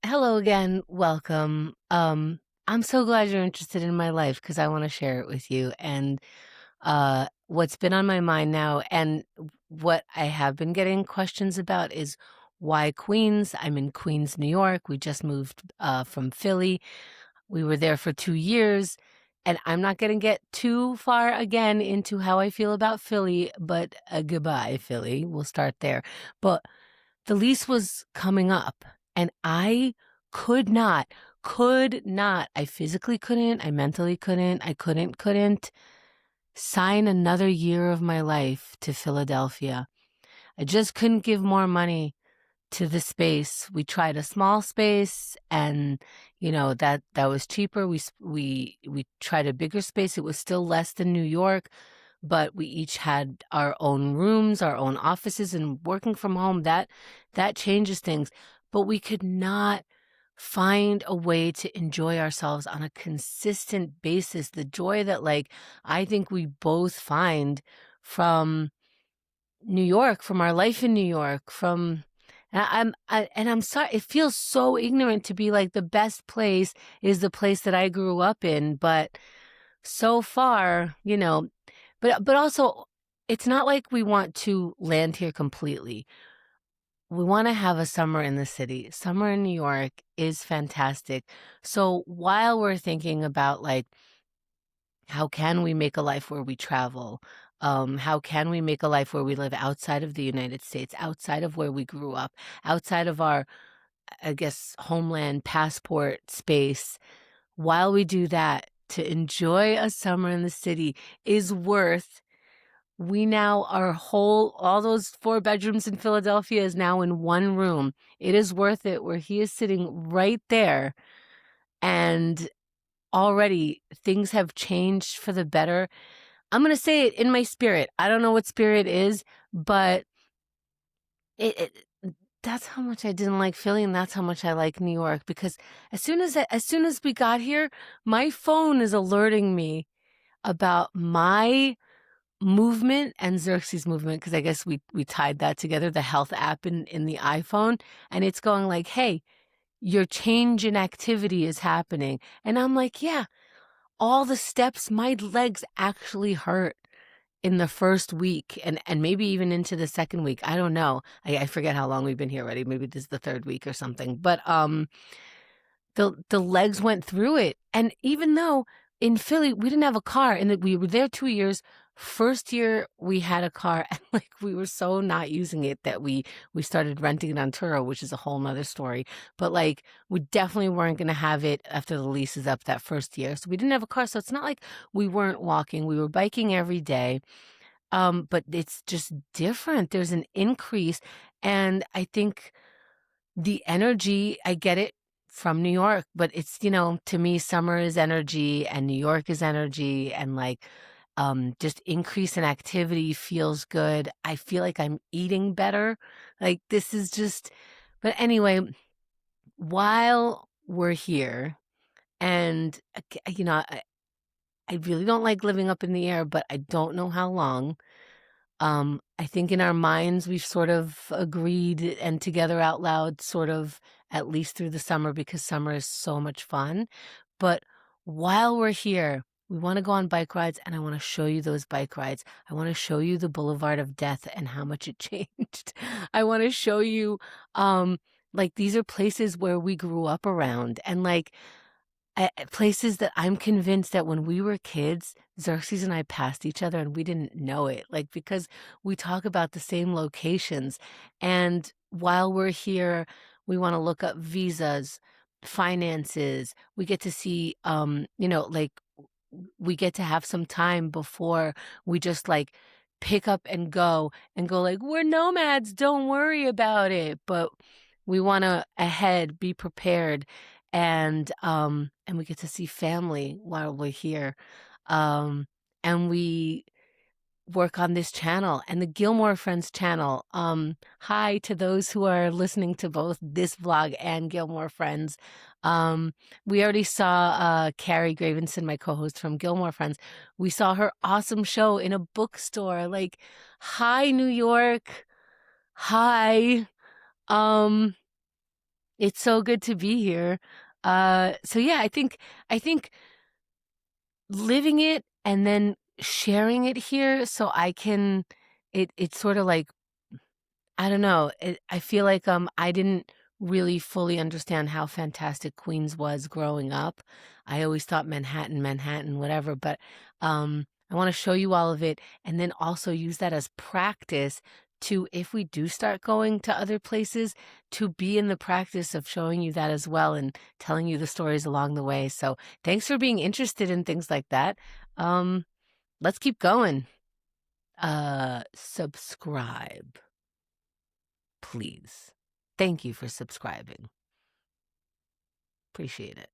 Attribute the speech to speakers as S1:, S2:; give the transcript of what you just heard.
S1: Hello again. Welcome. I'm so glad you're interested in my life because I want to share it with you. And what's been on my mind now and what I have been getting questions about is why Queens? I'm in Queens, New York. We just moved from Philly. We were there for 2 years. And I'm not going to get too far again into how I feel about Philly, but goodbye, Philly. We'll start there. But the lease was coming up and I could not, I physically couldn't, I mentally couldn't, I couldn't sign another year of my life to Philadelphia. I just couldn't give more money to the space. We tried a small space and that was cheaper. We tried a bigger space. It was still less than New York, but we each had our own rooms, our own offices, and working from home that changes things. But we could not find a way to enjoy ourselves on a consistent basis. The joy that I think we both find from New York, from our life in New York, from and I'm sorry, it feels so ignorant to be like the best place is the place that I grew up in, but so far, but also it's not like we want to land here completely. We want to have a summer in the city. Summer in New York is fantastic. So while we're thinking about how can we make a life where we travel? How can we make a life where we live outside of the United States, outside of where we grew up, outside of our, I guess, homeland passport space? While we do that, to enjoy a summer in the city is worth. We now all those 4 bedrooms in Philadelphia is now in one room. It is worth it where he is sitting right there. And already things have changed for the better. I'm going to say it in my spirit. I don't know what spirit is, but it that's how much I didn't like Philly, and that's how much I like New York. Because as soon as we got here, my phone is alerting me about my movement and Xerxes movement, because I guess we tied that together, the health app in the iPhone, and it's going like, hey, your change in activity is happening. And I'm like, yeah, all the steps, my legs actually hurt in the first week and maybe even into the second week. I don't know. I forget how long we've been here already. Maybe this is the third week or something. But the legs went through it. And even though in Philly we didn't have a car and that we were there 2 years, first year we had a car and we were so not using it that we started renting it on Turo, which is a whole nother story. But we definitely weren't going to have it after the lease is up that first year. So we didn't have a car. So it's not like we weren't walking. We were biking every day. But it's just different. There's an increase. And I think the energy, I get it from New York, but it's, to me, summer is energy and New York is energy and just increase in activity feels good. I feel like I'm eating better. This is just, but anyway, while we're here and, I really don't like living up in the air, but I don't know how long. I think in our minds, we've sort of agreed and together out loud, sort of at least through the summer, because summer is so much fun. But while we're here, we want to go on bike rides, and I want to show you those bike rides. I want to show you the Boulevard of Death and how much it changed. I want to show you, these are places where we grew up around, and places that I'm convinced that when we were kids, Xerxes and I passed each other and we didn't know it, because we talk about the same locations. And while we're here, we want to look up visas, finances. We get to see, we get to have some time before we just pick up and go we're nomads, don't worry about it. But we want to ahead, be prepared, and we get to see family while we're here. And we work on this channel and the Gilmore Friends channel. Hi to those who are listening to both this vlog and Gilmore Friends. We already saw Carrie Gravenson, my co-host from Gilmore Friends. We saw her awesome show in a bookstore. Hi, New York. Hi. Um, It's so good to be here. So yeah, I think living it and then sharing it here so I can it's sort of like I don't know. I feel like I didn't really fully understand how fantastic Queens was growing up. I always thought Manhattan, Manhattan, whatever, but I want to show you all of it and then also use that as practice to if we do start going to other places to be in the practice of showing you that as well and telling you the stories along the way. So, thanks for being interested in things like that. Um let's keep going. Subscribe. Please. Thank you for subscribing. Appreciate it.